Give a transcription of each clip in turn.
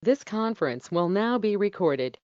This conference will now be recorded.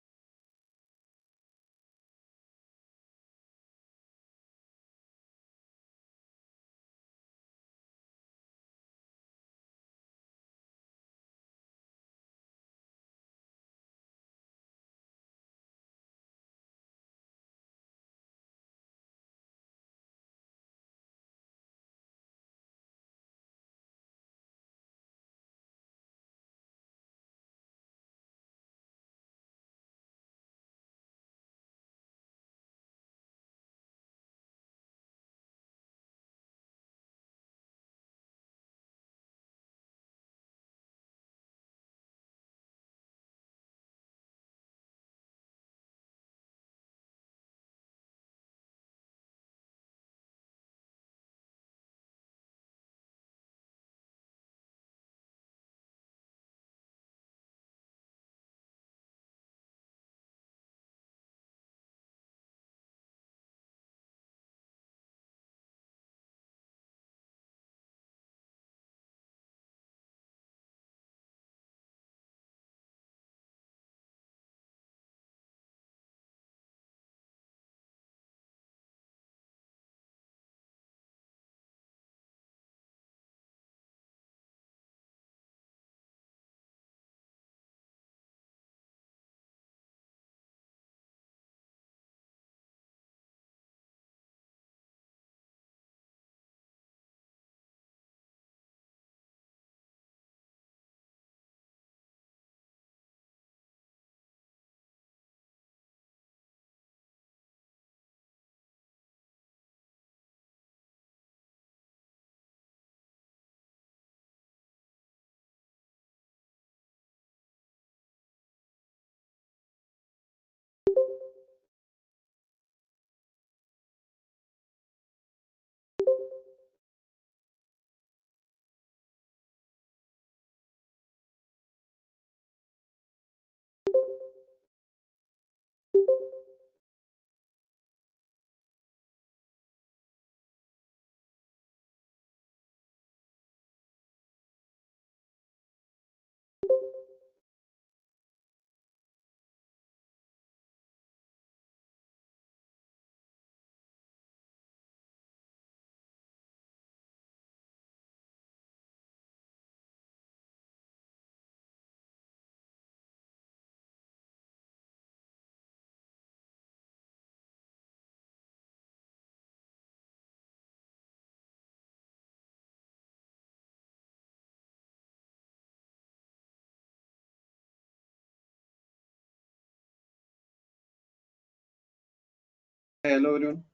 Hey, hello everyone.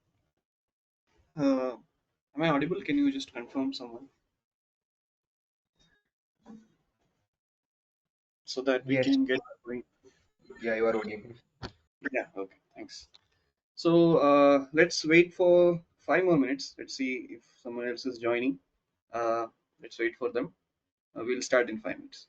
Uh, am I audible? Can you just confirm someone so that we Yes, can get going? yeah, you are audible. Yeah, okay, thanks. So let's wait for 5 more minutes. Let's see if someone else is joining. Uh, let's wait for them. We'll start in 5 minutes.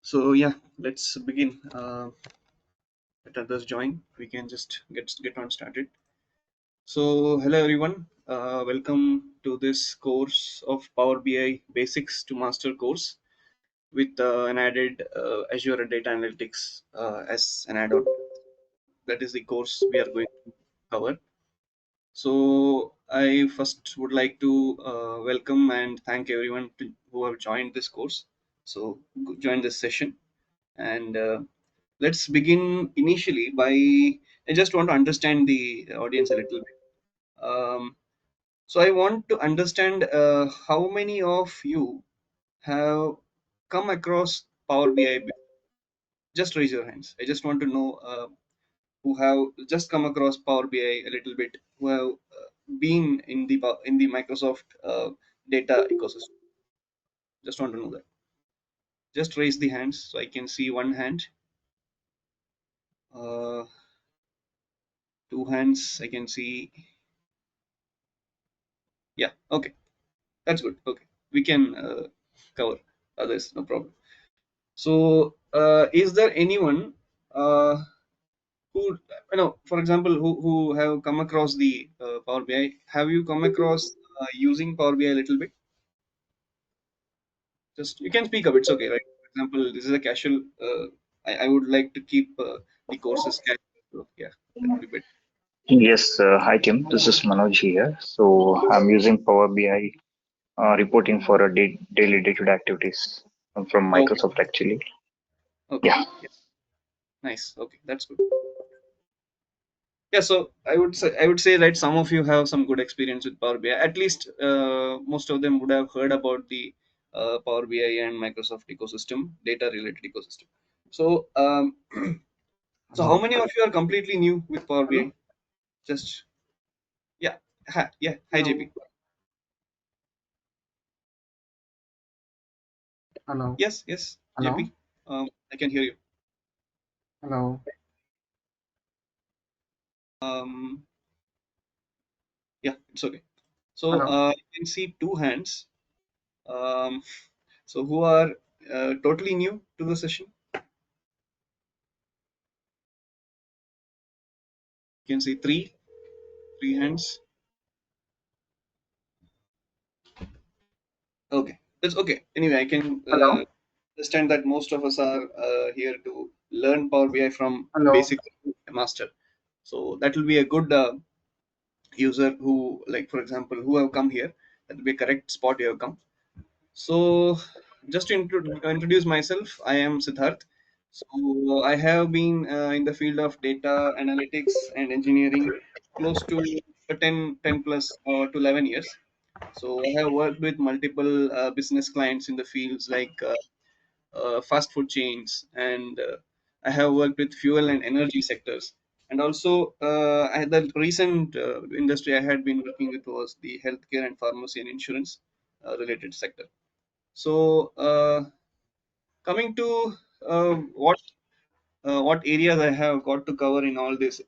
So yeah, let's begin. Let others join. We can just get on started. So hello everyone. Welcome to this course of Power BI Basics to Master course with an added Azure Data Analytics as an add-on. That is the course we are going to cover. So I first would like to welcome and thank everyone who have joined this course. So join this session, and let's begin initially by I just want to understand the audience a little bit. So I want to understand how many of you have come across Power BI. Just raise your hands. I just want to know who have just come across Power BI a little bit, who have been in the Microsoft data ecosystem. Just want to know that. Just raise the hands so I can see one hand. Uh, Two hands I can see. Yeah, okay, that's good. Okay, we can cover others, no problem. So, is there anyone who, for example, who have come across the Power BI? Have you come across using Power BI a little bit? Just you can speak up. It's okay, right? For example, this is a casual. I would like to keep the courses casual. So, yeah, that would be better. Yes, hi Tim. This is Manoj here. So I'm using Power BI reporting for a daily day-to-day activities from Okay, Microsoft actually. okay, Yeah. yeah, nice. Okay, that's good. Yeah, so I would say that some of you have some good experience with Power BI. At least most of them would have heard about the Power BI and Microsoft ecosystem, data related ecosystem. So so how Hello. many of you are completely new with Power Hello. BI? Just yeah, yeah. Hi Hello. JP. Hello. Yes, yes, Hello. JP. I can hear you. Hello. Um, yeah, it's okay. So Hello. you can see two hands. Um, so who are totally new to the session? You can see three hands. Okay, that's okay. Anyway, I can Hello. understand that most of us are here to learn Power BI from Hello. basic to master. So that will be a good user who, like for example, who have come here. That will be a correct spot you have come. So, just to introduce myself, I am Siddharth. So, I have been in the field of data analytics and engineering close to 10 plus to 11 years. So, I have worked with multiple business clients in the fields like fast food chains, and I have worked with fuel and energy sectors. And also, the recent industry I had been working with was the healthcare and pharmacy and insurance related sector. So coming to what areas I have got to cover in all these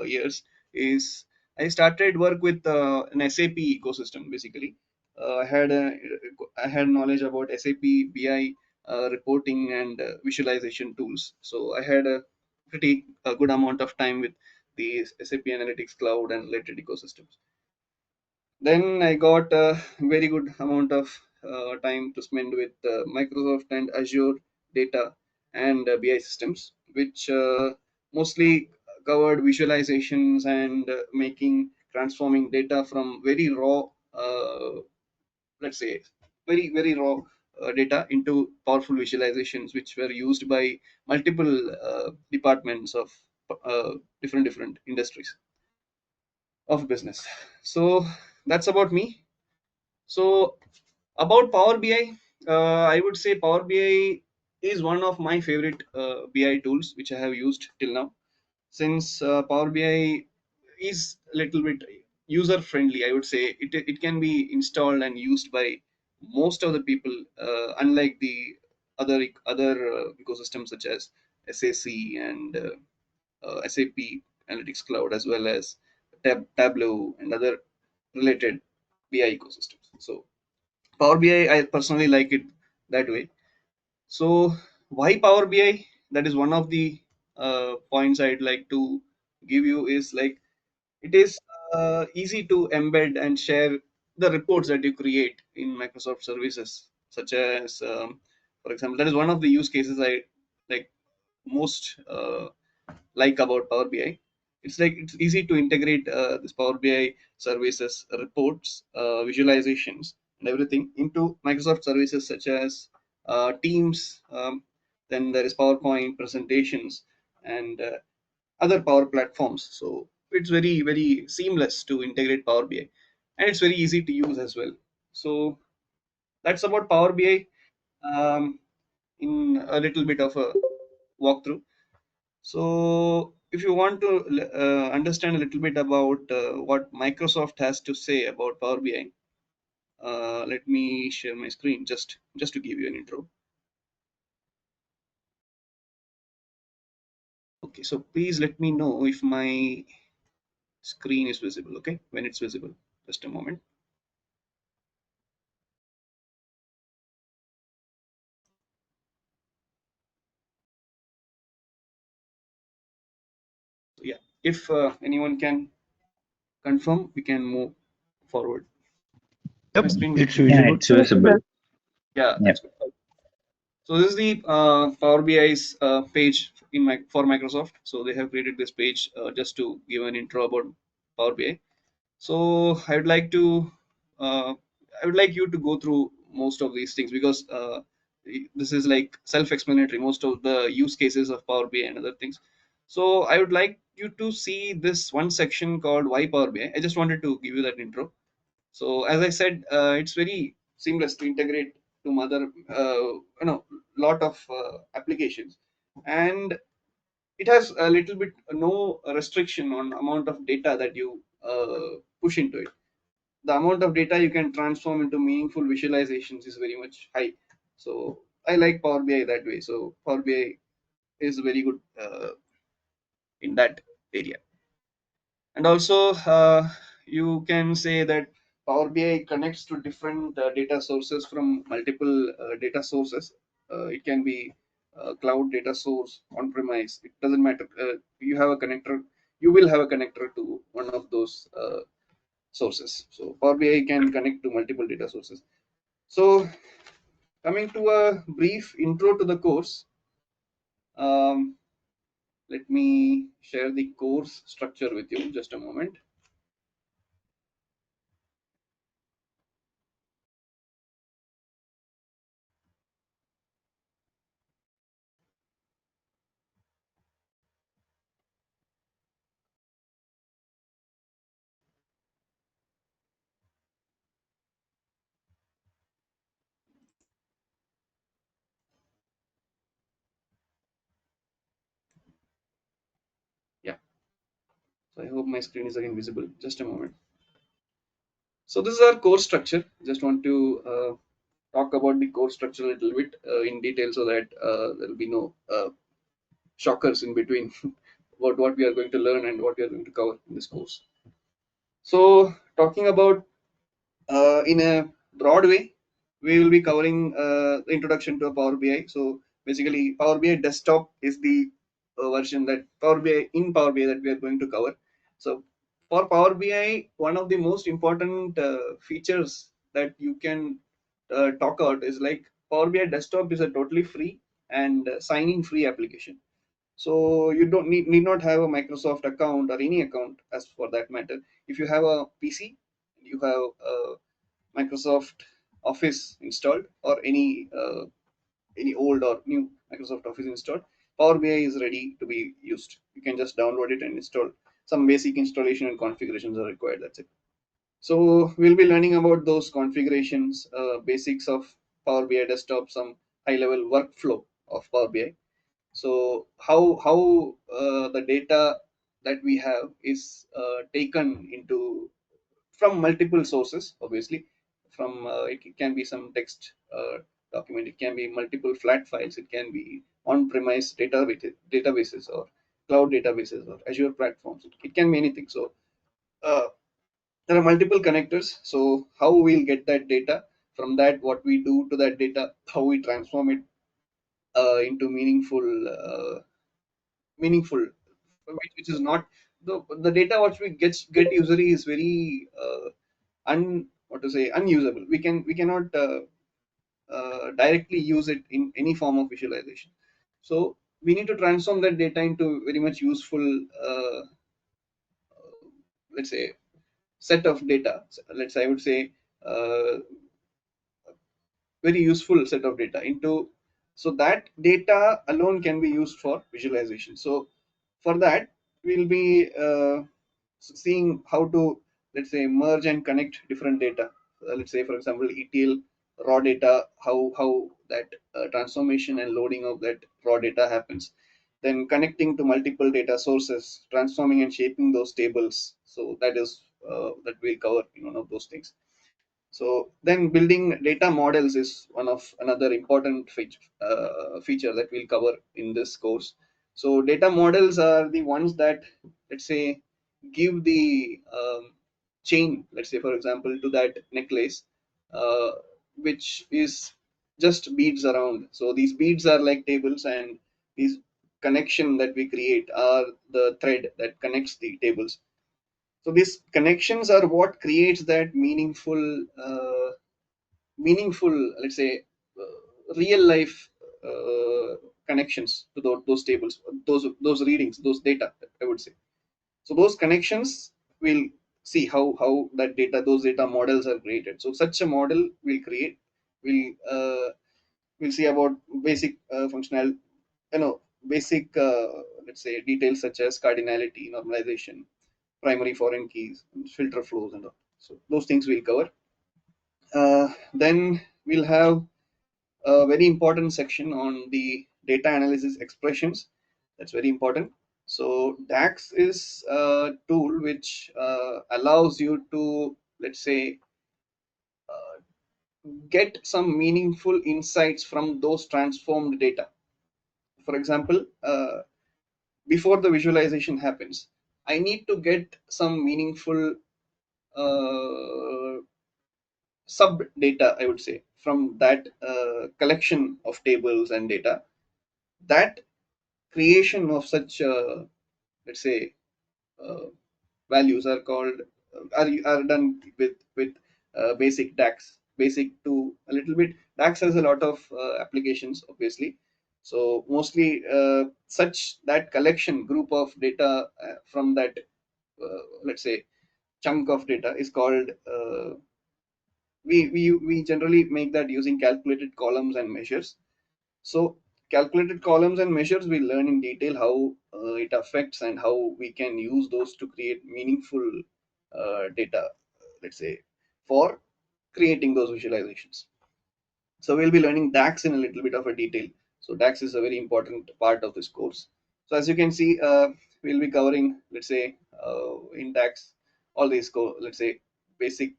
years is I started work with an SAP ecosystem basically. I had knowledge about SAP BI reporting and visualization tools. So I had a pretty good amount of time with the SAP Analytics Cloud and related ecosystems. Then I got a very good amount of time to spend with Microsoft and Azure data and BI systems, which mostly covered visualizations and transforming data from very raw, let's say, very raw data into powerful visualizations, which were used by multiple departments of different industries of business. So that's about me. So about Power BI, I would say Power BI is one of my favorite BI tools which I have used till now. Since Power BI is a little bit user friendly, I would say it can be installed and used by most of the people, unlike the other ecosystems such as SAC and SAP Analytics Cloud, as well as Tableau and other related BI ecosystems. So Power BI, I personally like it that way. So why Power BI? That is one of the points I'd like to give you is like it is easy to embed and share the reports that you create in Microsoft services, such as, for example, that is one of the use cases I like most like about Power BI. It's like it's easy to integrate this Power BI services, reports, visualizations, and everything into Microsoft services such as Teams. Then there is PowerPoint presentations and other Power platforms. So it's very seamless to integrate Power BI, and it's very easy to use as well. So that's about Power BI in a little bit of a walkthrough. So, if you want to understand a little bit about what Microsoft has to say about Power BI, let me share my screen just to give you an intro. Okay, so please let me know if my screen is visible. Okay, when it's visible, just a moment. So yeah, if anyone can confirm, we can move forward. Yep, My screen it's visible. Yeah, visible. it's visible. Yeah, Yeah. that's good. So this is the Power BI's page for Microsoft. So they have created this page just to give an intro about Power BI. So uh, I would like you to go through most of these things because this is like self-explanatory. Most of the use cases of Power BI and other things. So I would like you to see this one section called Why Power BI. I just wanted to give you that intro. So as I said, it's very seamless to integrate to other lot of applications, and it has a little bit no restriction on amount of data that you push into it. The amount of data you can transform into meaningful visualizations is very much high. So I like Power BI that way. So Power BI is very good in that area. And also you can say that Power BI connects to different data sources from multiple data sources. It can be cloud data source, on premise, it doesn't matter. You have a connector, you will have a connector to one of those sources. So Power BI can connect to multiple data sources. So coming to a brief intro to the course, um, let me share the course structure with you, just a moment. Yeah. So I hope my screen is again visible. Just a moment. So this is our course structure. Just want to talk about the course structure a little bit in detail so that there will be no shockers in between what we are going to learn and what we are going to cover in this course. So talking about in a broad way, we will be covering the introduction to a Power BI. So basically, Power BI desktop is the version that Power BI that we are going to cover. So for Power BI, one of the most important features that you can talk about is like Power BI desktop is a totally free and sign-in free application. So you don't need not have a Microsoft account or any account as for that matter. If you have a PC, you have a Microsoft Office installed or any old or new Microsoft Office installed, Power BI is ready to be used. You can just download it and install. Some basic installation and configurations are required. That's it. So we'll be learning about those configurations, basics of Power BI desktop, some high-level workflow of Power BI. So how the data that we have is taken into from multiple sources, obviously. From it can be some text document, it can be multiple flat files, it can be on-premise databases or cloud databases or Azure platforms. It can be anything. So there are multiple connectors. So how we'll get that data, from that what we do to that data, how we transform it into meaningful, which is not the data which we get usually is very what to say, unusable. We cannot directly use it in any form of visualization. So we need to transform that data into very much useful, let's say, set of data. So let's say I would say very useful set of data into, so that data alone can be used for visualization. So for that we'll be seeing how to, let's say, merge and connect different data. Let's say for example ETL raw data, how that transformation and loading of that raw data happens, then connecting to multiple data sources, transforming and shaping those tables. So that is that we'll cover in one of those things. So then building data models is one of another important feature that we'll cover in this course. So data models are the ones that, let's say, give the chain, let's say for example, to that necklace, uh, which is just beads around. So these beads are like tables, and these connection that we create are the thread that connects the tables. So these connections are what creates that meaningful, let's say, real life connections to those tables, those readings, those data, I would say. So those connections will see how that data, those data models are created. So such a model will create, will we'll see about basic functional, basic, let's say, details such as cardinality, normalization, primary foreign keys, filter flows, and all. So those things we'll cover. Then we'll have a very important section on the data analysis expressions. That's very important. So DAX is a tool which allows you to, let's say, get some meaningful insights from those transformed data. For example, before the visualization happens, I need to get some meaningful sub data, I would say, from that collection of tables and data. That creation of such, let's say, uh, values are called, are done with basic DAX. Basic to a little bit. DAX has a lot of applications, obviously. So mostly such that collection group of data from that, let's say, chunk of data is called, we generally make that using calculated columns and measures. So calculated columns and measures, we learn in detail how it affects and how we can use those to create meaningful data, let's say, for creating those visualizations. So we'll be learning DAX in a little bit of a detail. So DAX is a very important part of this course. So as you can see, we'll be covering, let's say, in DAX, all these let's say, basic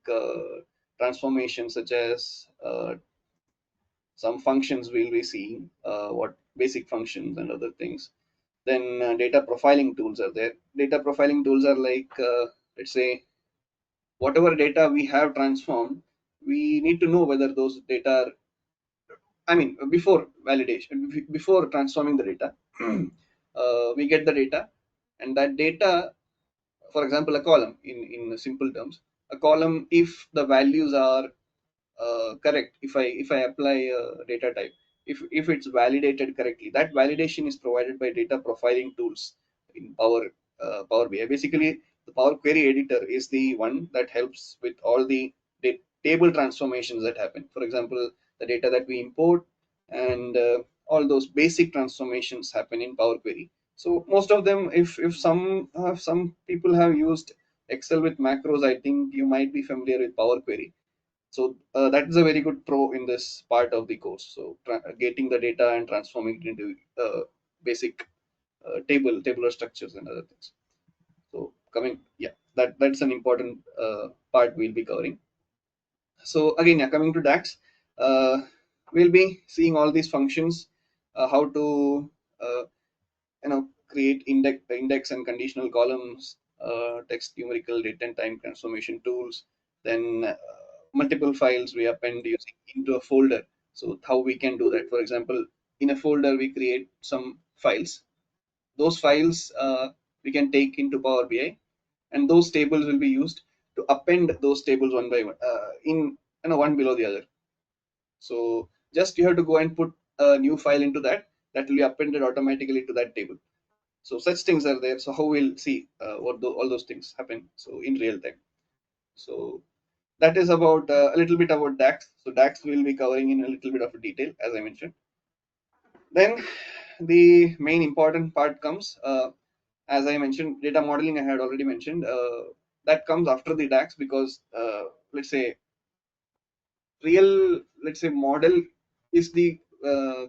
transformations such as some functions we'll be seeing, what basic functions and other things. Then data profiling tools are there. Data profiling tools are like, let's say, whatever data we have transformed, we need to know whether those data are, I mean, before validation, before transforming the data, we get the data, and that data, for example, a column in simple terms, a column, if the values are correct, if I apply a data type, if it's validated correctly, that validation is provided by data profiling tools in Power BI. Basically, the Power Query editor is the one that helps with all the table transformations that happen. For example, the data that we import and all those basic transformations happen in Power Query. So most of them, if some people have used Excel with macros, I think you might be familiar with Power Query. So that is a very good pro in this part of the course. So getting the data and transforming it into basic tabular structures and other things. So yeah, that's an important part we'll be covering. So again, yeah, coming to DAX, we'll be seeing all these functions, how to create index and conditional columns, text, numerical, date and time transformation tools, then multiple files we append using into a folder. So how we can do that? For example, in a folder we create some files. Those files we can take into Power BI, and those tables will be used to append those tables one by one, in one below the other. So just you have to go and put a new file into that will be appended automatically to that table. So such things are there. So how we'll see all those things happen, so in real time. So that is about a little bit about DAX. So DAX we'll be covering in a little bit of detail, as I mentioned. Then the main important part comes, as I mentioned, data modeling. I had already mentioned that comes after the DAX, because let's say model is the uh,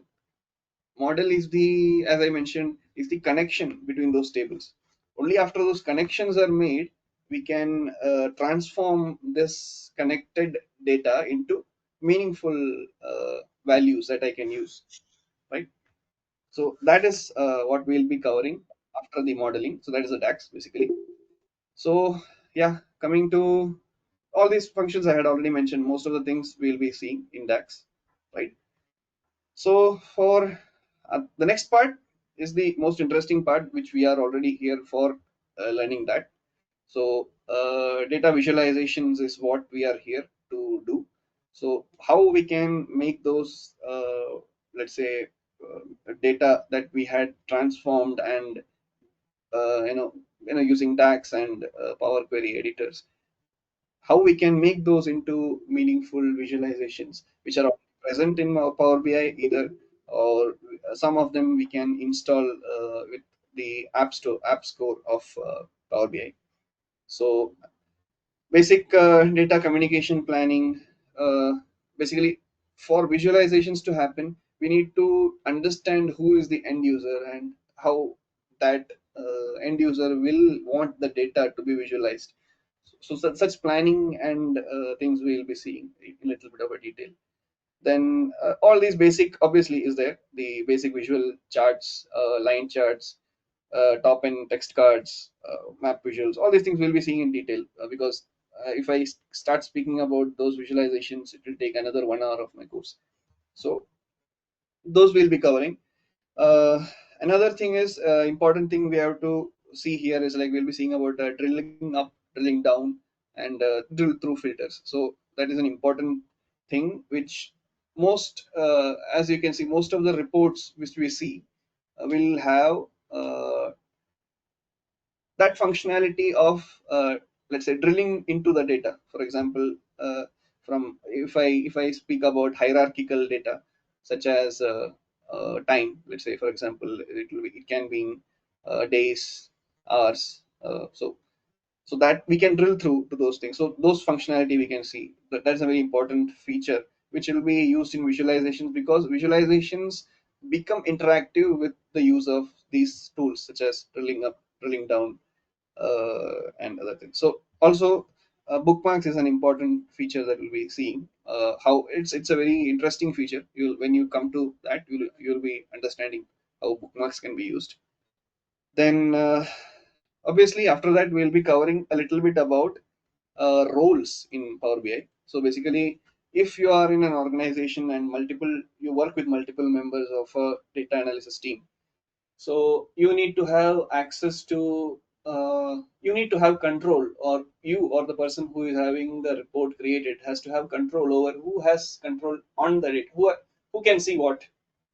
as I mentioned, is the connection between those tables. Only after those connections are made, we can transform this connected data into meaningful values that I can use, right? So that is what we'll be covering after the modeling. So that is the DAX basically. So yeah, coming to all these functions I had already mentioned, most of the things we'll be seeing in DAX, right? So for the next part is the most interesting part, which we are already here for learning that. So data visualizations is what we are here to do. So how we can make those, let's say, data that we had transformed and using DAX and Power Query editors, how we can make those into meaningful visualizations which are present in our Power BI either, or some of them we can install with the app store of Power BI. So basic data communication planning, basically for visualizations to happen, we need to understand who is the end user and how that end user will want the data to be visualized. So such planning and things we'll be seeing in a little bit of a detail. Then all these basic obviously is there, the basic visual charts, line charts, top end text cards, map visuals, all these things we'll be seeing in detail, because if I start speaking about those visualizations, it will take another 1 hour of my course. So those we'll be covering. Another thing is, important thing we have to see here is, like, we'll be seeing about drilling up, drilling down, and drill through filters. So that is an important thing which as you can see, most of the reports which we see will have that functionality of, let's say, drilling into the data. For example, from if I speak about hierarchical data, such as time, let's say, for example, it can be in days, hours, so that we can drill through to those things. So those functionality we can see, that's a very important feature which will be used in visualizations, because visualizations become interactive with the use of these tools such as drilling up, drilling down, and other things. So also bookmarks is an important feature that we'll be seeing. How it's a very interesting feature. You'll when you come to that, you'll be understanding how bookmarks can be used. Then obviously after that we'll be covering a little bit about roles in Power BI. So basically, if you are in an organization and you work with multiple members of a data analysis team, so you need to have access to you need to have control, or you or the person who is having the report created has to have control over who has control on the data, who can see what.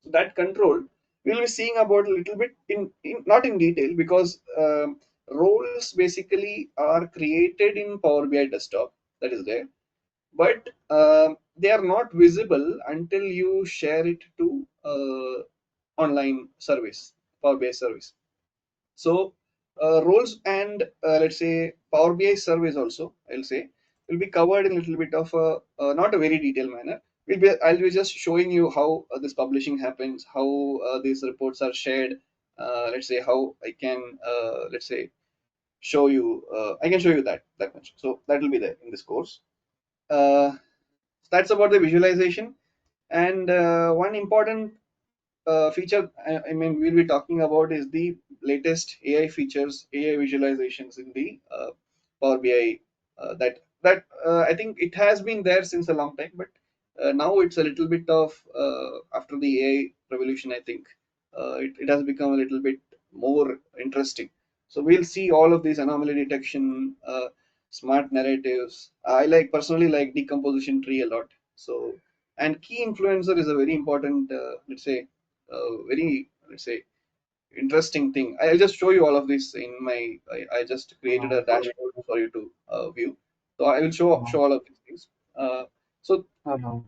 So that control we'll be seeing about a little bit in not in detail, because roles basically are created in Power BI desktop, that is there, but they are not visible until you share it to online service, Power BI service. So roles and let's say Power BI service also, I'll say, will be covered in a little bit of a not a very detailed manner. I'll be just showing you how this publishing happens, how these reports are shared. Let's say how I can let's say show you. I can show you that much. So that will be there in this course. Uh, that's about the visualization. And one important feature I mean we'll be talking about is the latest AI features, AI visualizations in the Power BI. I think it has been there since a long time, but now it's a little bit of after the AI revolution. I think it has become a little bit more interesting. So we'll see all of these anomaly detection, smart narratives. I personally like decomposition tree a lot. So and key influencer is a very important let's say very let's say interesting thing. I'll just show you all of this in my. I just created a Hello. dashboard for you to view. So I will show Hello. all of these things. Uh, so Hello.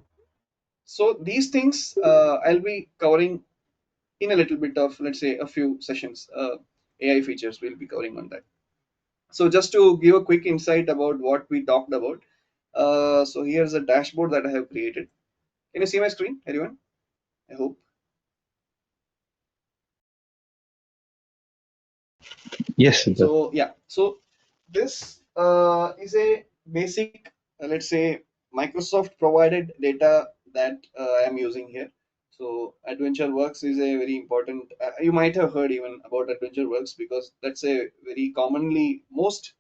so these things I'll be covering in a little bit of, let's say, a few sessions. AI features we'll be covering on that. So just to give a quick insight about what we talked about. So here's a dashboard that I have created. Can you see my screen, everyone? I hope. Yes, Siddharth. So yeah, so this is a basic, let's say, Microsoft provided data that I am using here. So AdventureWorks is a very important. You might have heard even about AdventureWorks, because that's a very commonly most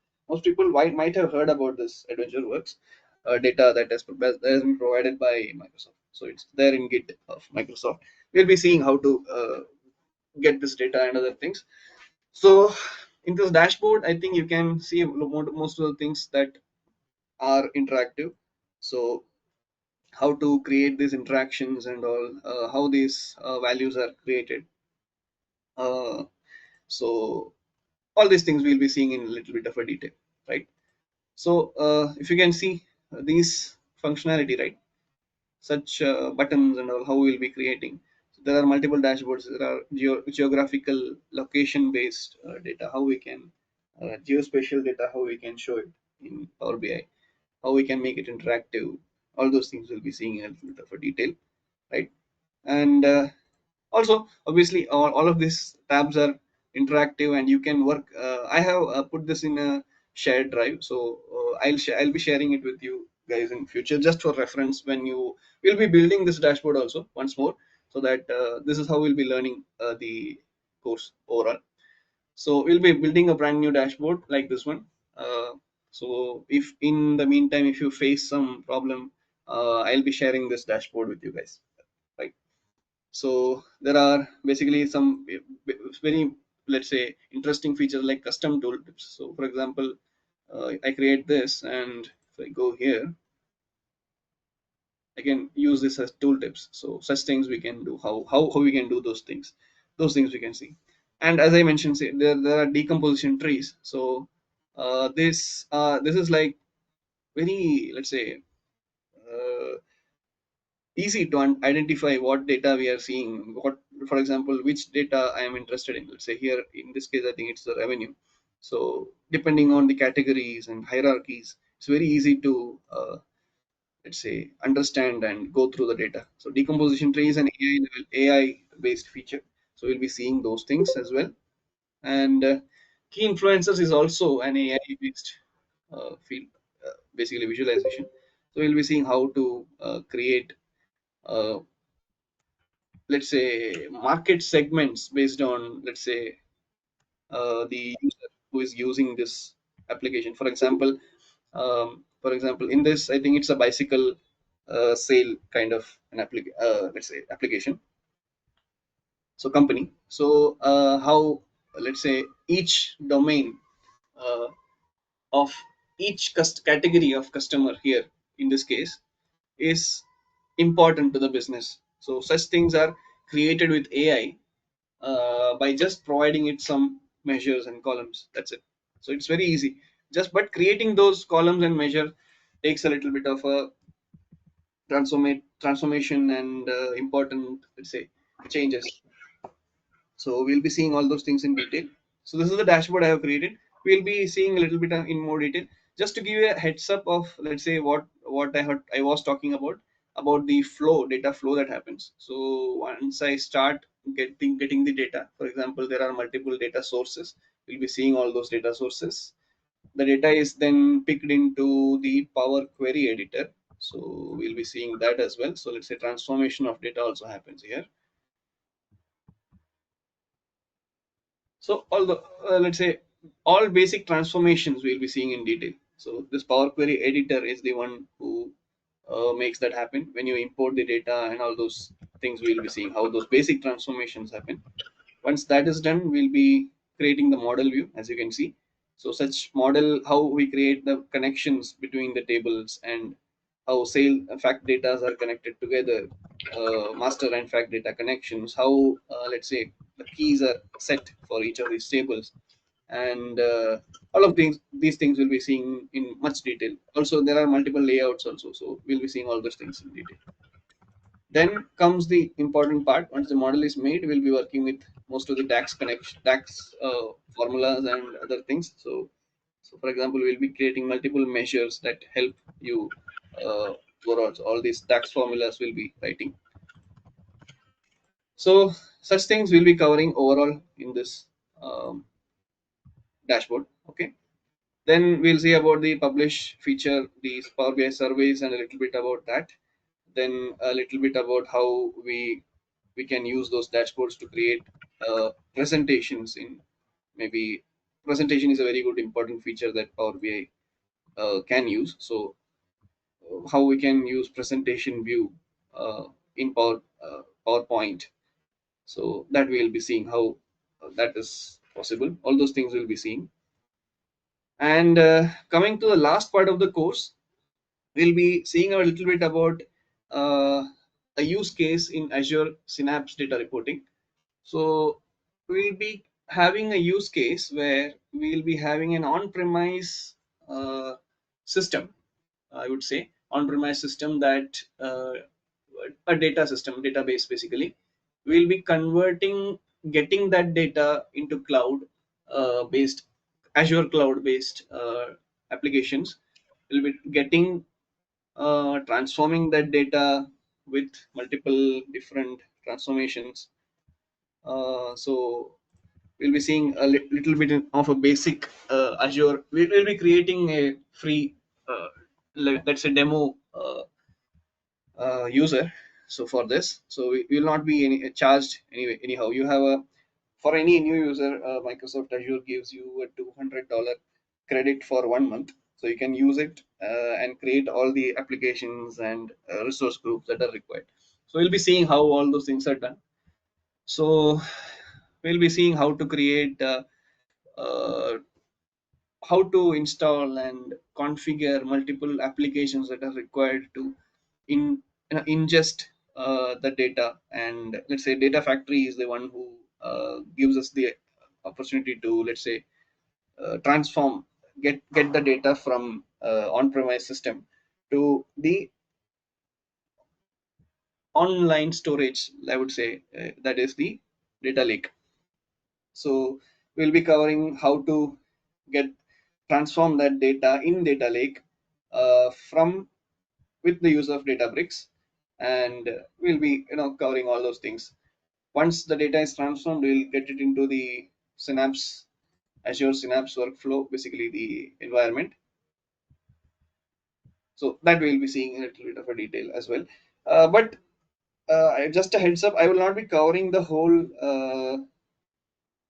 people might have heard about this AdventureWorks data that has been provided by Microsoft. So it's there in Git of Microsoft. We'll be seeing how to get this data and other things. So in this dashboard, I think you can see most of the things that are interactive. So how to create these interactions and all, how these values are created. Uh, so all these things we'll be seeing in a little bit of a detail, right? So if you can see these functionality, right? Such buttons and all, how we'll be creating. So there are multiple dashboards. There are geographical location based data, how we can geospatial data, how we can show it in Power BI, how we can make it interactive. All those things we'll be seeing in a little bit of a detail, right? And also obviously all of these tabs are interactive and you can work. I have put this in a shared drive, so I'll be sharing it with you guys in future, just for reference. When you will be building this dashboard also once more, so that this is how we'll be learning the course overall. So we'll be building a brand new dashboard like this one. uh, so if in the meantime if you face some problem, I'll be sharing this dashboard with you guys, right? So there are basically some very, let's say, interesting features like custom tooltips. So for example, I create this, and if I go here, I can use this as tooltips. So such things we can do. How we can do those things. Those things we can see. And as I mentioned, say, there are decomposition trees. So this is like very, let's say, uh, easy to identify what data we are seeing. What, for example, which data I am interested in. Let's say here in this case I think it's the revenue. So depending on the categories and hierarchies, it's very easy to let's say understand and go through the data. So decomposition tree is an AI based feature, so we'll be seeing those things as well. And key influencers is also an AI based field. basically visualization. So we'll be seeing how to create, uh, let's say, market segments based on, let's say, the user who is using this application. For example, in this, I think it's a bicycle sale kind of an let's say application. So company. So how, let's say, each domain uh, of each category of customer here in this case is important to the business. So such things are created with AI by just providing it some measures and columns. That's it. So it's very easy. But creating those columns and measure takes a little bit of a transformation and important, let's say, changes. So we'll be seeing all those things in detail. So this is the dashboard I have created. We'll be seeing a little bit in more detail. Just to give you a heads up of, let's say, what I was talking about the data flow that happens. So once I start getting the data, for example, there are multiple data sources. We'll be seeing all those data sources. The data is then picked into the Power Query editor. So we'll be seeing that as well. So let's say transformation of data also happens here. So all the let's say all basic transformations we'll be seeing in detail. So this Power Query editor is the one who makes that happen. When you import the data and all those things, we'll be seeing how those basic transformations happen. Once that is done, we'll be creating the model view, as you can see. So such model, how we create the connections between the tables and how sale fact data are connected together, master and fact data connections, how let's say the keys are set for each of these tables, and all of these things we'll be seeing in much detail. Also, there are multiple layouts also, so we'll be seeing all those things in detail. Then comes the important part. Once the model is made, we'll be working with most of the DAX formulas and other things. So for example, we'll be creating multiple measures that help you overall. So all these DAX formulas will be writing. So such things we'll be covering overall in this um, dashboard. Okay. Then we'll see about the publish feature, the Power BI surveys, and a little bit about that. Then a little bit about how we can use those dashboards to create presentations. In maybe presentation is a very good important feature that Power BI can use. So how we can use presentation view in PowerPoint. So that we'll be seeing how that is possible. All those things we'll be seeing. And coming to the last part of the course, we'll be seeing a little bit about uh, a use case in Azure Synapse data reporting. So we'll be having a use case where we'll be having an on-premise system, I would say, on-premise system that a database basically. We'll be getting that data into based, Azure cloud based applications. We'll be getting transforming that data with multiple different transformations. So we'll be seeing a little bit of a basic Azure. We'll be creating a free, let's say, demo user. So for this, so we will not be charged anyway. Anyhow, you have a, for any new user, Microsoft Azure gives you a $200 credit for 1 month, so you can use it and create all the applications and resource groups that are required. So we'll be seeing how all those things are done. So we'll be seeing how to create, how to install and configure multiple applications that are required to ingest the data. And let's say data factory is the one who gives us the opportunity to, let's say, transform, get the data from on-premise system to the online storage, I would say, that is the data lake. So we'll be covering how to get transform that data in data lake from with the use of Databricks, and we'll be covering all those things. Once the data is transformed, we'll get it into the Synapse, Azure Synapse workflow, basically the environment. So that we'll be seeing in a little bit of a detail as well. But just a heads up, I will not be covering the whole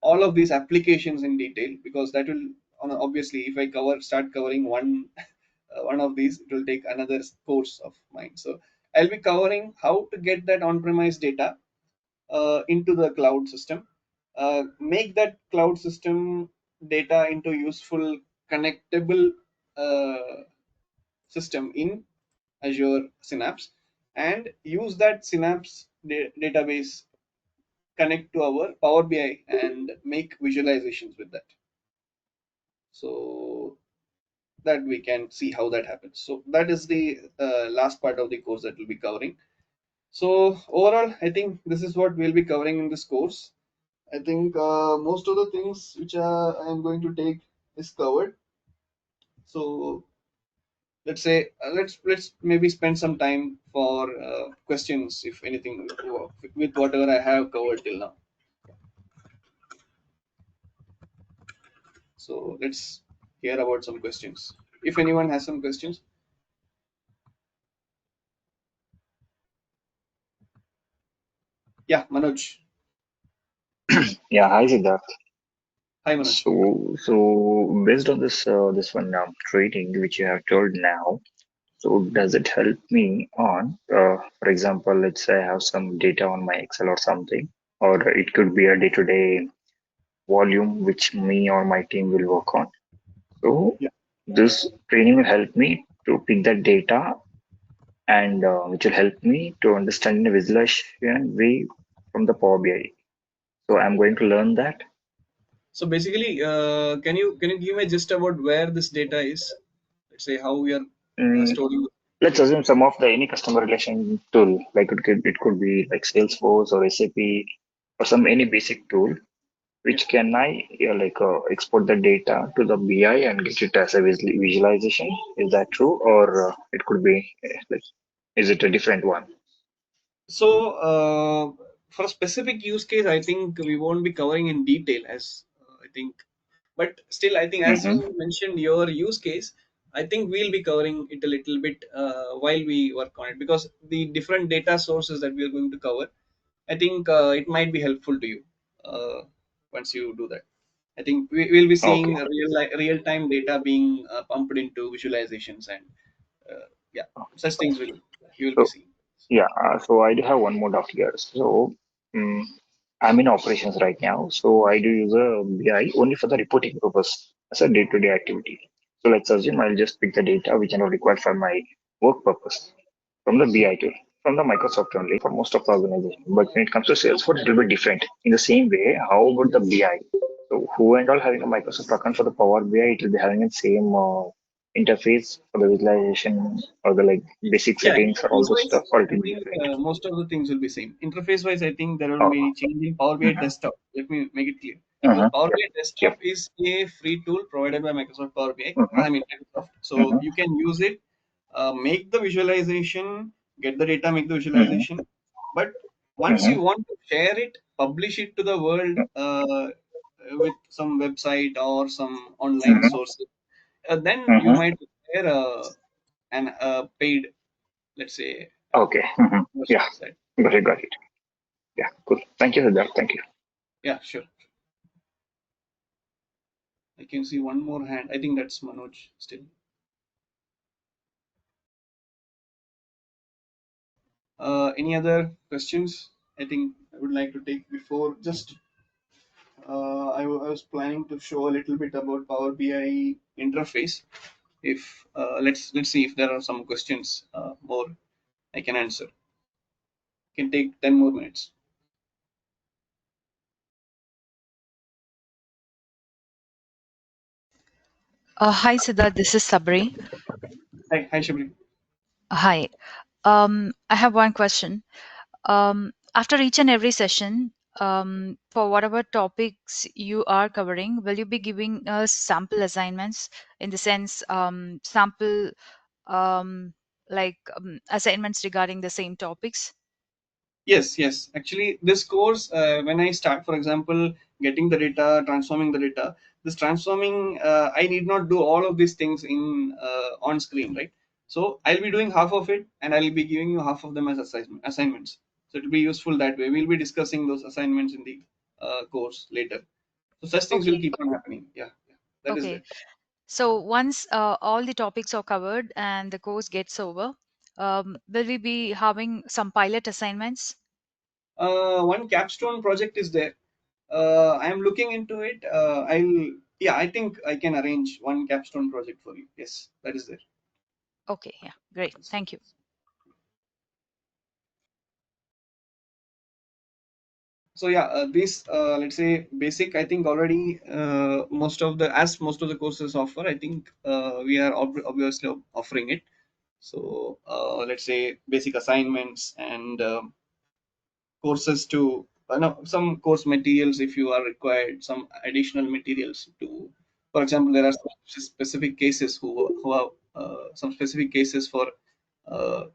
all of these applications in detail, because that will obviously, if I start covering one one of these, it will take another course of mine. So I'll be covering how to get that on-premise data into the cloud system, make that cloud system data into useful connectable uh, system in Azure Synapse, and use that Synapse database, connect to our Power BI and make visualizations with that. So that we can see how that happens. So that is the last part of the course that we'll be covering. So overall, I think this is what we'll be covering in this course. I think most of the things which I am going to take is covered. So let's maybe spend some time for questions, if anything, with whatever I have covered till now. So let's hear about some questions. If anyone has some questions, yeah, Manoj. Yeah, hi Siddharth. Hi, Manoj. So based on this one trading which you have told now, so does it help me on, for example, let's say I have some data on my Excel or something, or it could be a day-to-day volume which me or my team will work on. So Yeah. this training will help me to pick that data and which will help me to understand the visualization way from the Power BI. So I'm going to learn that. So basically, can you give me a gist about where this data is? Let's say how we are Mm, storing. let's assume some of the any customer relation tool, like it could be like Salesforce or SAP or some any basic tool, Yeah. which can I export the data to the BI and get it as a visualization. Is that true, or it could be like, is it a different one? So for a specific use case, I think we won't be covering in detail, as I think. But still, I think as Mm-hmm. you mentioned your use case, I think we'll be covering it a little bit while we work on it, because the different data sources that we are going to cover, I think it might be helpful to you once you do that. I think we will be Okay. seeing real time data being pumped into visualizations, and yeah, such things will you will be So seeing. yeah, so I do have one more doubt here. So um, I'm in operations right now, so I do use a BI only for the reporting purpose as a day-to-day activity. So let's assume I'll just pick the data which are required for my work purpose from the BI tool, from the Microsoft only for most of the organization. But when it comes to Salesforce, it will be different. In the same way, how about the BI? So who and all having a Microsoft account for the Power BI, it will be having the same interface for the visualization or the like basic Yeah, settings or all interface those wise, stuff, or it I will be think different. most of the things will be same. Interface wise, I think there will Oh, be change in Power BI mhm, Desktop. Let me make it clear. So mhm, Power yep, BI Desktop yep, is a free tool provided by Microsoft Power BI. mhm, I mean Microsoft. So mhm, you can use it, make the visualization, get the data, make the mhm, visualization. But once mhm, you want to share it, publish it to the world with some website or some online mhm, sources, then you mhm. might require an paid, let's say, Okay. Mhm. version Yeah, of that. got it. Yeah, cool. Thank you, Siddharth. Thank you. Yeah, sure. I can see one more hand. I think that's Manoj still. Any other questions? I think I would like to take before just I was planning to show a little bit about Power BI interface. If let's see if there are some questions more I can answer. Can take 10 more minutes. Hi, Siddharth. This is Sabri. Hi, Shabri. Hi. I have one question. After each and every session, for whatever topics you are covering, will you be giving us sample assignments in the sense sample assignments regarding the same topics? Yes, yes. Actually, this course, when I start, for example, getting the data, transforming the data, this transforming, I need not do all of these things in on screen, right? So I'll be doing half of it, and I'll be giving you half of them as assignments. So it will be useful that way. We'll be discussing those assignments in the course later. So such things will Okay. keep on happening. Yeah, yeah, that is Okay. there. So once all the topics are covered and the course gets over, will we be having some pilot assignments? One capstone project is there. I am looking into it. Yeah, I think I can arrange one capstone project for you. Yes, that is there. Okay. Yeah. Great. Thank you. So yeah, this let's say basic. I think already most of the courses offer. I think we are obviously offering it. So let's say basic assignments and courses to no, some course materials if you are required, some additional materials to, for example, there are some specific cases who have some specific cases for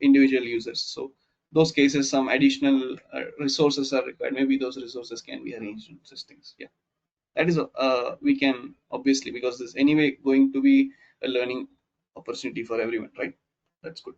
individual users. So those cases, some additional resources are required. Maybe those resources can be arranged in such things. Yeah, that is we can obviously, because this anyway going to be a learning opportunity for everyone, right? That's good.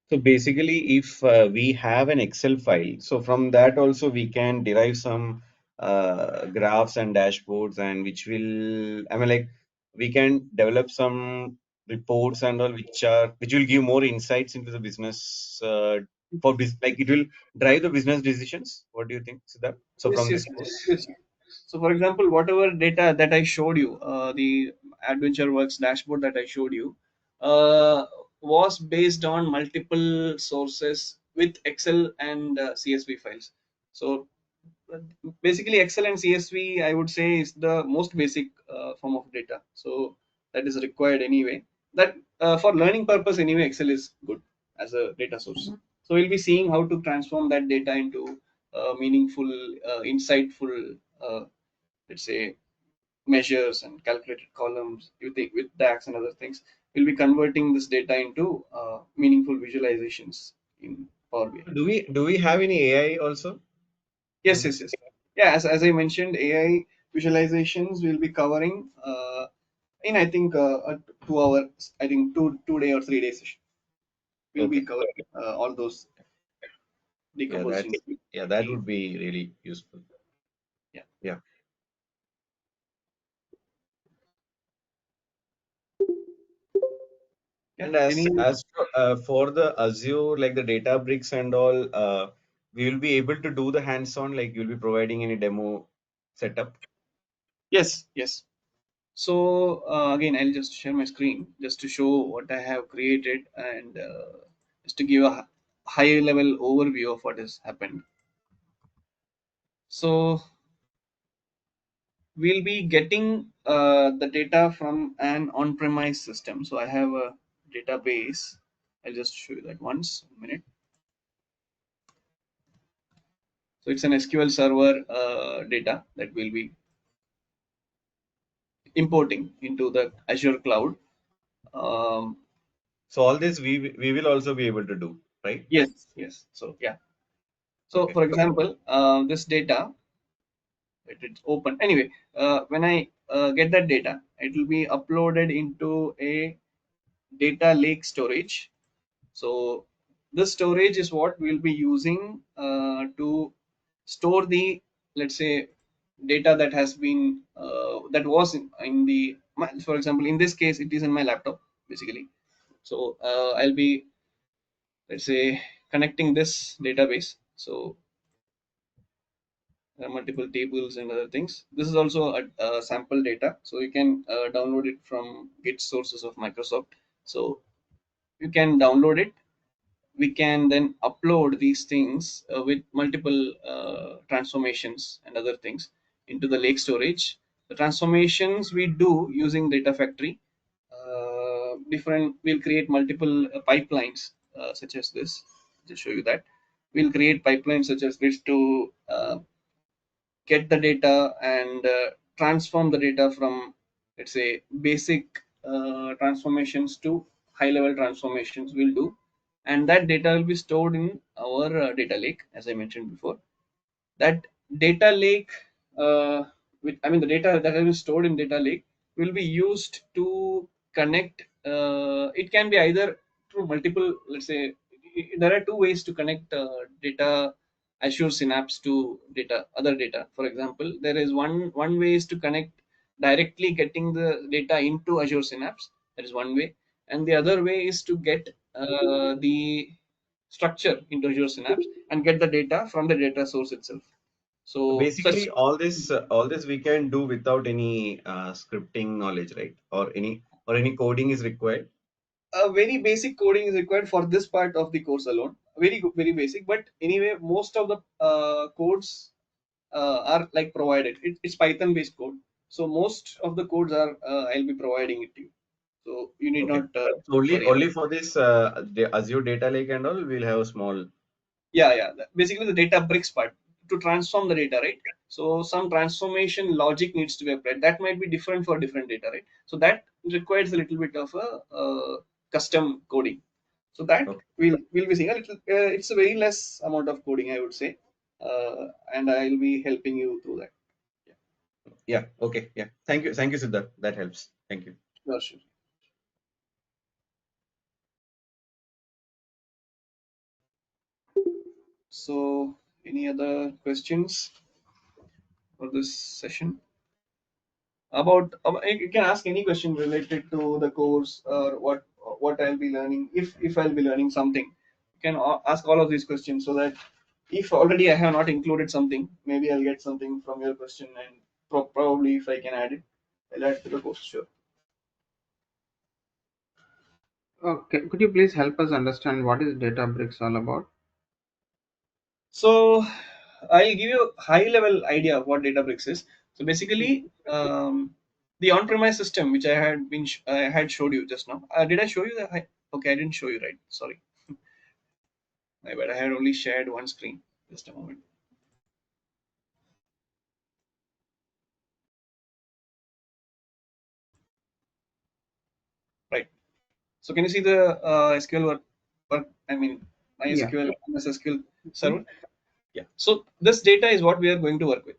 So basically, if we have an Excel file, so from that also we can derive some graphs and dashboards, and which will, I mean, like we can develop some reports and all, which will give more insights into the business for business, like it will drive the business decisions. What do you think, Siddharth? So Yes, from yes, this yes, course. yes. So, for example, whatever data that I showed you, the AdventureWorks dashboard that I showed you, was based on multiple sources with Excel and CSV files. So, basically, Excel and CSV, I would say, is the most basic form of data. So, that is required anyway. That for learning purpose, anyway, Excel is good as a data source. So, we'll be seeing how to transform that data into meaningful, insightful, let's say, measures and calculated columns with DAX and other things. We'll be converting this data into meaningful visualizations in Power BI. Do we have any AI also in Yes, yes, this? yes. Yeah, as I mentioned, AI visualizations will be covering in I think a 2 hour, I think two day or 3 day session. We'll be Okay. covering all those Yeah, decomposed that's into. yeah, that would be really useful. Yeah. Yeah. Yeah. And Any for the Azure, like the Databricks and all, we will be able to do the hands-on, like you'll be providing any demo setup. yes, yes. So again, I'll just share my screen just to show what I have created and just to give a high level overview of what has happened. So we'll be getting the data from an on-premise system. So I have a database. I'll just show you that once. A minute. So it's an SQL Server data that we'll be importing into the Azure cloud. Um, So all this we will also be able to do, right? yes, yes. So yeah. So Okay. for example, this data, it's open. Anyway, when I get that data, it will be uploaded into a data lake storage. So this storage is what we'll be using to store the, let's say, data that has been that was in the, for example, in this case, it is in my laptop basically. So I'll be, let's say, connecting this database. So multiple tables and other things. This is also a sample data, so you can download it from Git sources of Microsoft. So you can download it. We can then upload these things with multiple transformations and other things into the lake storage. The transformations we do using Data Factory. Different. We'll create multiple pipelines such as this. Just show you that. We'll create pipelines such as this to get the data and transform the data from, let's say, basic transformations to high level transformations we'll do, and that data will be stored in our data lake, as I mentioned before. That data lake uh, the data that has been stored in data lake will be used to connect. It can be either through multiple, let's say, there are two ways to connect data Azure Synapse to data, other data. For example, there is one way is to connect directly, getting the data into Azure Synapse. That is one way, and the other way is to get the structure into Azure Synapse and get the data from the data source itself. So such Basically, all this we can do without any scripting knowledge, right? Or any coding is required. a very basic coding is required for this part of the course alone. Very basic, but anyway, most of the codes are like provided. It's Python based code, so most of the codes are I'll be providing it to you. So you need Okay. not So only worry about. only for this the Azure data lake and all, we'll have a small. Yeah. Basically, the data bricks part to transform the data, right? So some transformation logic needs to be applied. That might be different for different data, right? So that requires a little bit of a custom coding. So that Okay. we'll be seeing a little. It's a very less amount of coding, I would say, and I'll be helping you through that. Yeah, Yeah. Okay. Yeah. Thank you, Siddharth. That helps. Thank you. sure. So, any other questions for this session? You can ask any question related to the course or what I'll be learning. If I'll be learning something, you can ask all of these questions, so that if already I have not included something, maybe I'll get something from your question, and probably if I can add it, I'll add to the course. Sure. Okay, could you please help us understand what is Databricks all about? So I'll give you a high level idea of what Databricks is. So basically, the on-premise system which I had showed you just now. Did I show you that? Okay, I didn't show you, right? Sorry, my bad. I had only shared one screen. Just a moment. Right. So can you see the SQL I mean, Yeah. MySQL, MS SQL Mhm. server? Yeah. So this data is what we are going to work with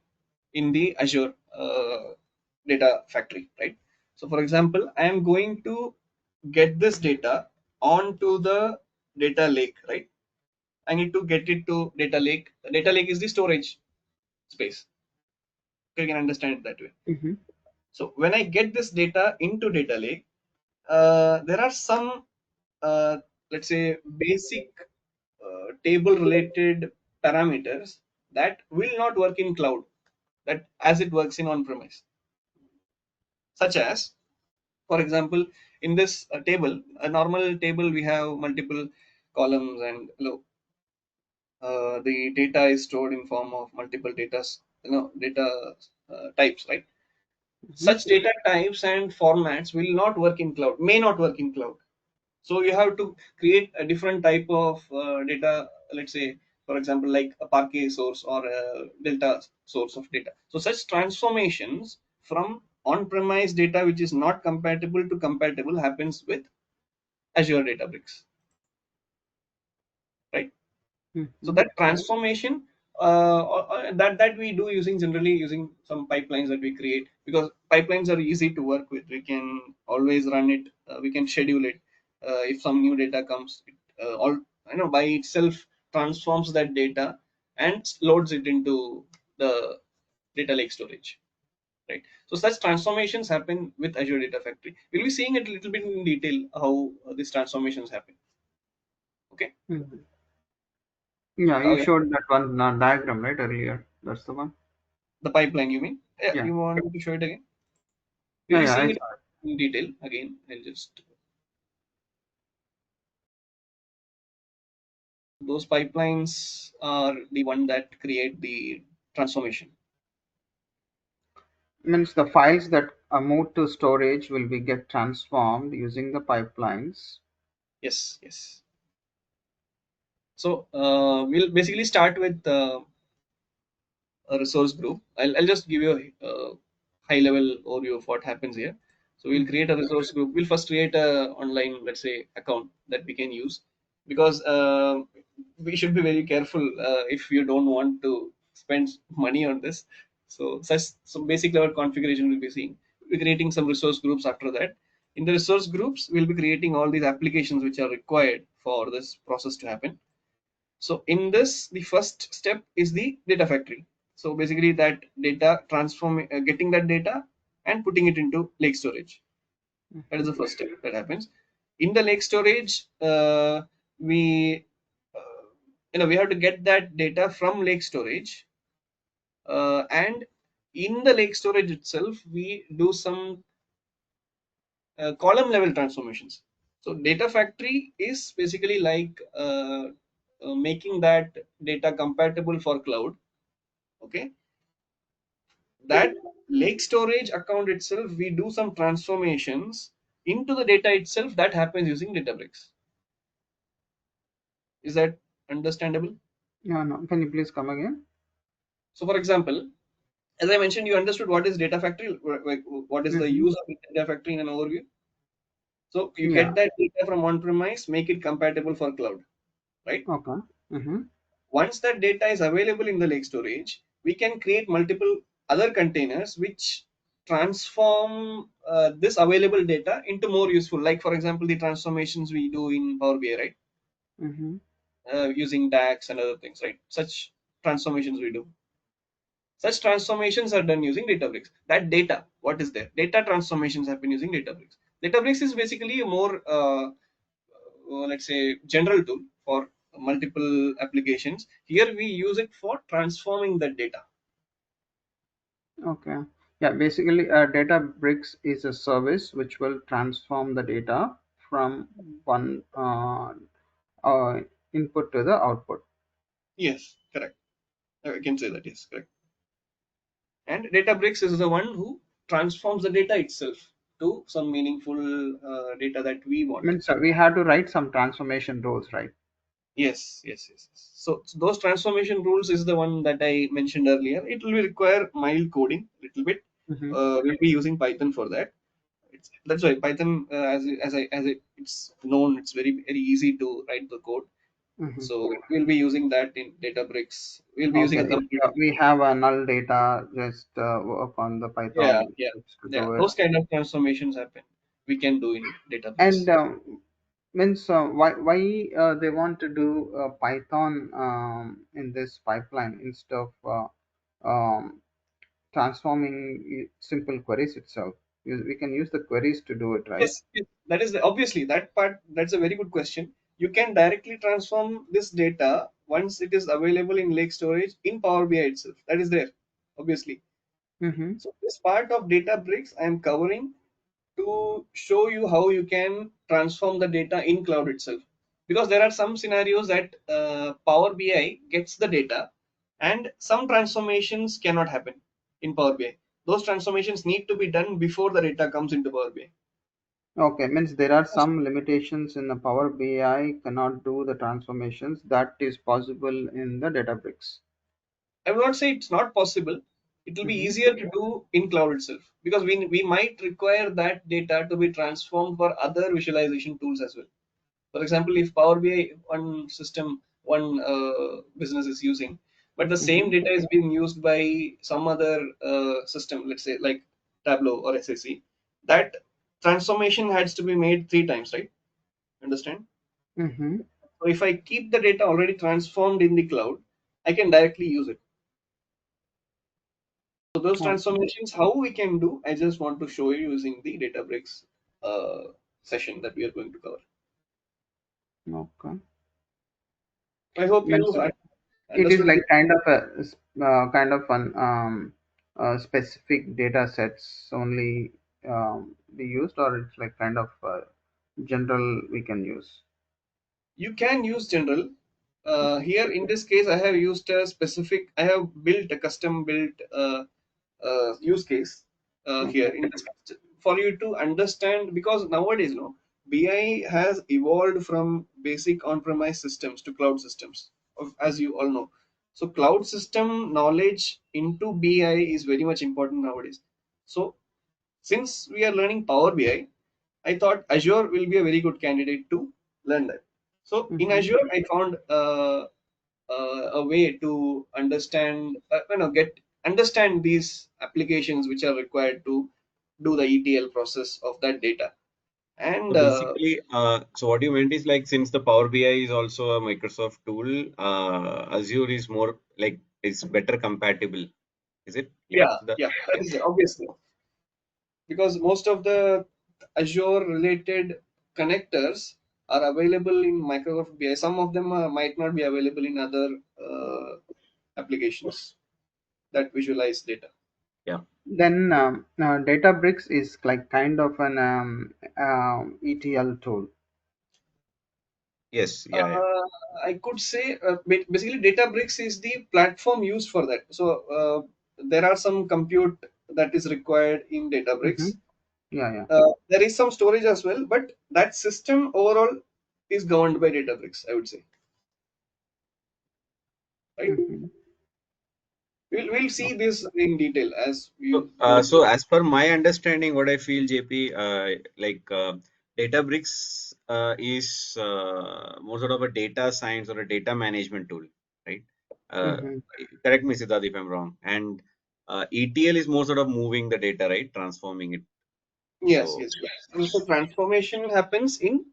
in the Azure data factory, right? So for example, I am going to get this data onto the data lake, right? I need to get it to data lake. Data lake is the storage space. You can understand it that way. Mhm. So when I get this data into data lake, there are some, uh, let's say, basic table related parameters that will not work in cloud, that as it works in on premise, such as, for example, in this table, a normal table, we have multiple columns, and the data is stored in form of multiple data types, right? Mhm. Such data types and formats will not work in cloud, may not work in cloud. So you have to create a different type of data, let's say, for example, like a Parquet source or a Delta source of data. So such transformations from on-premise data which is not compatible to compatible happens with Azure Databricks, right? So Mhm. that transformation, that we do using, generally using some pipelines that we create, because pipelines are easy to work with. We can always run it. We can schedule it. If some new data comes, it all by itself transforms that data and loads it into the data lake storage. Right. So such transformations happen with Azure Data Factory. We'll be seeing it a little bit in detail how these transformations happen. Okay. Mhm. Yeah, you Uh, showed that one diagram, right, earlier. That's the one. the pipeline, you mean? Yeah, Yeah. you want me to show it again? We'll Yeah, be yeah, I seeing it saw it. in detail again. I'll just, those pipelines are the one that create the transformation. Means the files that are moved to storage will be get transformed using the pipelines. Yes. So we'll basically start with a resource group. I'll just give you a high level overview of what happens here. So we'll Mhm. create a resource group. We'll first create a online, let's say, account that we can use, because we should be very careful if you don't want to spend money on this. So some basic level configuration we'll be seeing. We're creating some resource groups after that. In the resource groups, we'll be creating all these applications which are required for this process to happen. So in this, the first step is the data factory. So basically that data getting that data and putting it into lake storage. That is the first step that happens. In the lake storage, we we have to get that data from lake storage, and in the lake storage itself, we do some column level transformations. So data factory is basically like making that data compatible for cloud. Okay, that lake storage account itself, we do some transformations into the data itself. That happens using Databricks. Is that understandable? Yeah, no. Can you please come again? So for example, as I mentioned, you understood what is data factory, like what is the use of data factory in an overview. So you Yeah. get that data from on-premise, make it compatible for cloud, right? Okay. Once that data is available in the lake storage, we can create multiple other containers which transform this available data into more useful. Like for example, the transformations we do in Power BI, right? Using DAX and other things, right? Such transformations we do. Such transformations are done using Databricks. That data, what is there? Data transformations happen using Databricks. Databricks is basically a more, let's say, general tool for multiple applications. Here we use it for transforming the data. Okay. Yeah, basically, Databricks is a service which will transform the data from one input to the output. Yes, correct. I can say that, yes, correct. And Databricks is the one who transforms the data itself to some meaningful data that we want. Means we have to write some transformation rules, right? Yes. So those transformation rules is the one that I mentioned earlier. It will require mild coding, a little bit. We'll be using Python for that. That's why Python, it's known, it's very easy to write the code. So we'll be using that in Databricks. We'll be using Okay. a If computer. we have a null data, just work on the Yeah, Python yeah, scripts to yeah. do it. Those kind of transformations happen. We can do in And Databricks. means why they want to do Python in this pipeline instead of transforming simple queries itself? We can use the queries to do it, right? Yes, that is obviously that part. That's a very good question. You can directly transform this data once it is available in lake storage in Power BI itself. That is there, obviously. So this part of Databricks I am covering to show you how you can transform the data in cloud itself. Because there are some scenarios that Power BI gets the data and some transformations cannot happen in Power BI. Those transformations need to be done before the data comes into Power BI. Okay, means there are some limitations in the Power BI cannot do the transformations that is possible in the Databricks. I will not say it's not possible. It will be easier to do in cloud itself because we might require that data to be transformed for other visualization tools as well. For example, if Power BI one system, one business is using, but the same data is being used by some other system, let's say like Tableau or SAC, that transformation has to be made 3 times, right? Understand? Mm-hmm. So if I keep the data already transformed in the cloud, I can directly use it. So those Okay. transformations, how we can do, I just want to show you using the Databricks session that we are going to cover. Okay. I hope you Means it is understood like this. kind of an specific data sets only be used, or it's like kind of general we can use. You can use general. Here in this case, I have used a specific, I have built a custom built use case here Okay. in this, for you to understand, because nowadays, no, BI has evolved from basic on-premise systems to cloud systems, as you all know. So cloud system knowledge into BI is very much important nowadays. So since we are learning Power BI, I thought Azure will be a very good candidate to learn that. So in Mm-hmm. Azure, I found a way to understand, get understand these applications which are required to do the ETL process of that data. And So basically, so what you meant is like since the Power BI is also a Microsoft tool, Azure is more like it's better compatible. Is it? yeah, The yeah, that yeah. is obviously because most of the Azure related connectors are available in Microsoft BI. Some of them might not be available in other applications that visualize data. Yeah. Then Databricks is like kind of an ETL tool. Yes. Yeah. Yeah. I could say basically Databricks is the platform used for that. So there are some compute that is required in Mm-hmm. Databricks. Yeah, yeah. There is some storage as well, but that system overall is governed by Databricks, I would say. Right? Mm-hmm. We'll see this in detail as we So, go so through. as per my understanding, what I feel, JP, Databricks is more sort of a data science or a data management tool, right? Uh, Mm-hmm. Correct me, Siddharth, if I'm wrong. And ETL is more sort of moving the data, right? Transforming it. Yes, So, yes, yes. And so transformation happens in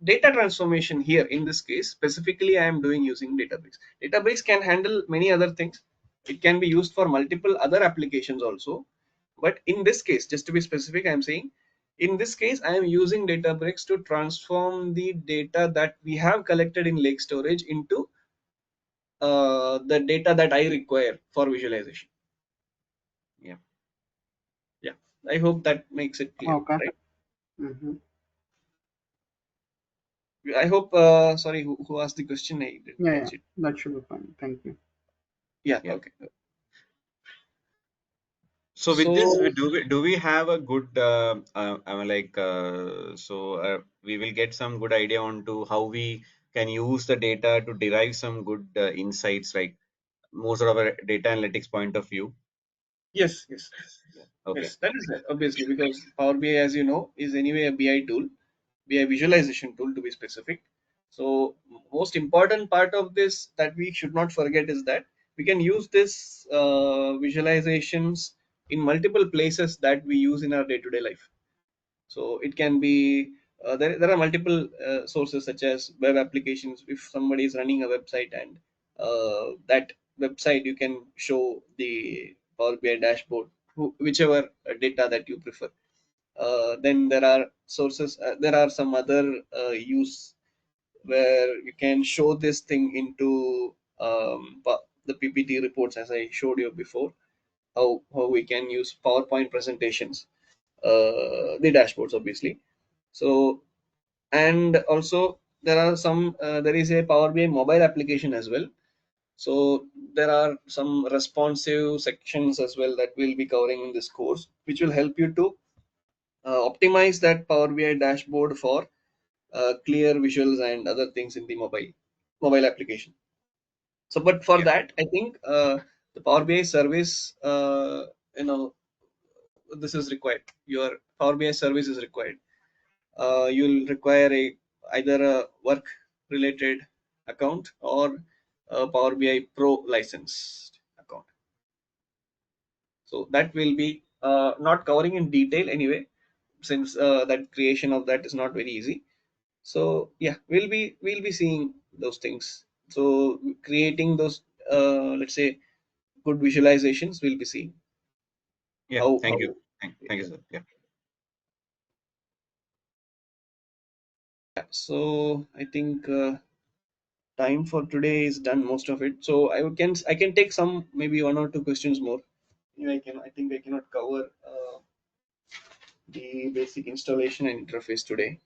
data transformation here. In this case, specifically, I am doing using Databricks. Databricks can handle many other things. It can be used for multiple other applications also. But in this case, just to be specific, I am saying, in this case, I am using Databricks to transform the data that we have collected in Lake Storage into the data that I require for visualization. yeah. Yeah, I hope that makes it clear, Okay. right? Mm-hmm. I hope. Sorry, who asked the question? I didn't Yeah, yeah. catch it. That should be fine. Thank you. Yeah. Yeah. Okay. So with this, So do we have a good we will get some good idea on to how we can use the data to derive some good insights, like more sort of a data analytics point of view. yes, yes, Okay. yes. That is there, obviously because Power BI, as you know, is anyway a BI tool, BI visualization tool to be specific. So most important part of this that we should not forget is that we can use this visualizations in multiple places that we use in our day-to-day life. So it can be there are multiple sources such as web applications. If somebody is running a website and that website you can show the Power BI dashboard, whichever data that you prefer. Then there are sources. There are some other use where you can show this thing into the PPT reports, as I showed you before. How we can use PowerPoint presentations, the dashboards, obviously. So and also there is a Power BI mobile application as well. So there are some responsive sections as well that we'll be covering in this course, which will help you to optimize that Power BI dashboard for clear visuals and other things in the mobile application. So, but for Yeah. that, I think the Power BI service, you know, this is required. Your Power BI service is required. You'll require either a work related account or a Power BI Pro licensed account. So that will be not covering in detail anyway, since that creation of that is not very easy. So yeah, we'll be seeing those things. So creating those let's say good visualizations, we'll be seeing Yeah. how Thank you. Thank you, sir. Yeah. yeah. So I think time for today is done, most of it. So I can take some, maybe one or two questions more. Yeah, I think I cannot cover the basic installation and interface today.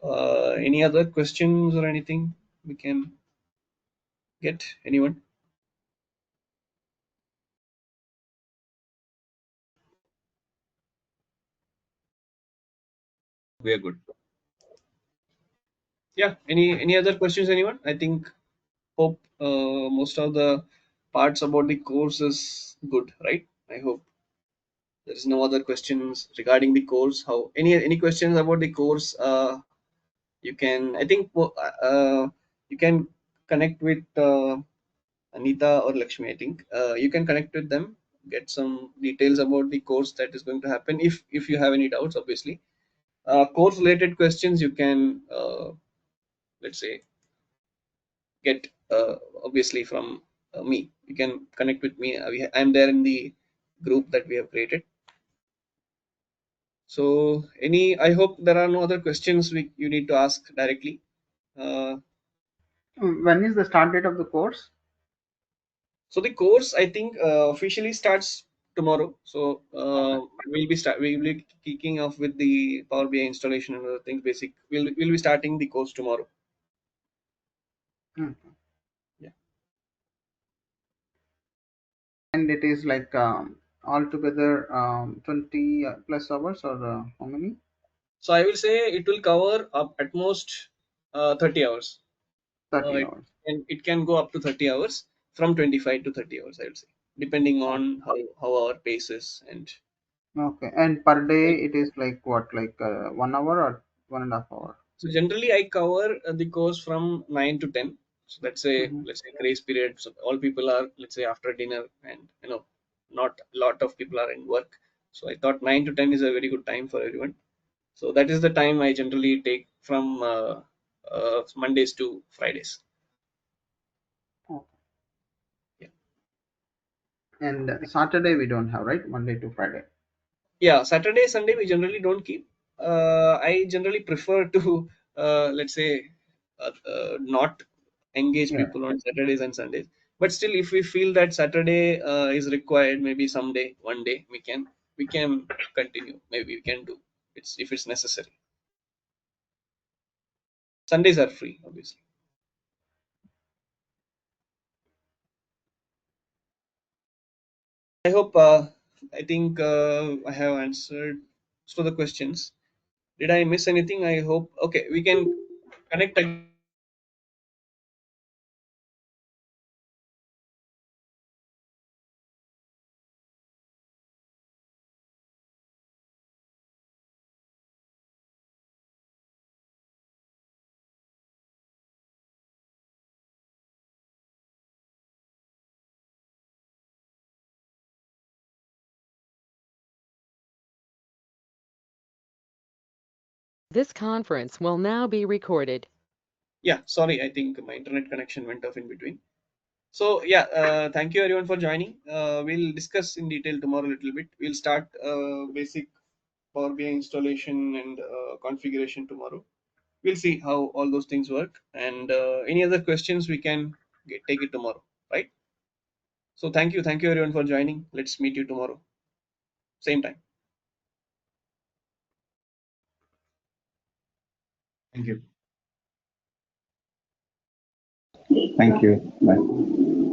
Any other questions or anything we can get? Anyone? We are good. Yeah. Any other questions? Anyone? I think hope most of the parts about the course is good, right? I hope there is no other questions regarding the course. How any questions about the course? You can, I think, you can connect with Anita or Lakshmi, I think. You can connect with them, get some details about the course that is going to happen. If you have any doubts, obviously, course related questions you can let's say get obviously from me. You can connect with me. I'm there in the group that we have created. So I hope there are no other questions you need to ask directly. Uh, When is the start date of the course? so the course I think officially starts tomorrow. So we'll be kicking off with the Power BI installation and other things. Basic. We'll be starting the course tomorrow. Hmm. Yeah. And it is like altogether 20 plus hours, or how many? So I will say it will cover up at most 30 hours. 30 It hours. it can go up to 30 hours from 25 to 30 hours, I would say, depending Oh, on how our pace is. And okay. And per day it is like what, like 1 hour or 1.5 hour? so generally I cover the course from 9 to 10. So Mm-hmm. let's say grace period. So all people are, let's say, after dinner, and not a lot of people are in work. So I thought 9 to 10 is a very good time for everyone. So that is the time I generally take from Mondays to Fridays. Okay. Yeah. And Saturday we don't have, right? Monday to Friday. Yeah, Saturday, Sunday we generally don't keep. I generally prefer to let's say not engage Yeah. people on Saturdays and Sundays. But still, if we feel that Saturday is required, maybe someday, one day we can continue. Maybe we can do if it's necessary. Sundays are free, obviously. I hope. I think I have answered most of the questions. Did I miss anything? I hope. Okay, we can connect again. This conference will now be recorded. Yeah, sorry, I think my internet connection went off in between. So yeah, thank you everyone for joining. We'll discuss in detail tomorrow a little bit. We'll start basic Power BI installation and configuration tomorrow. We'll see how all those things work, and any other questions we can take it tomorrow, right? So thank you everyone for joining. Let's meet you tomorrow, same time. Thank you. Thank you. Bye.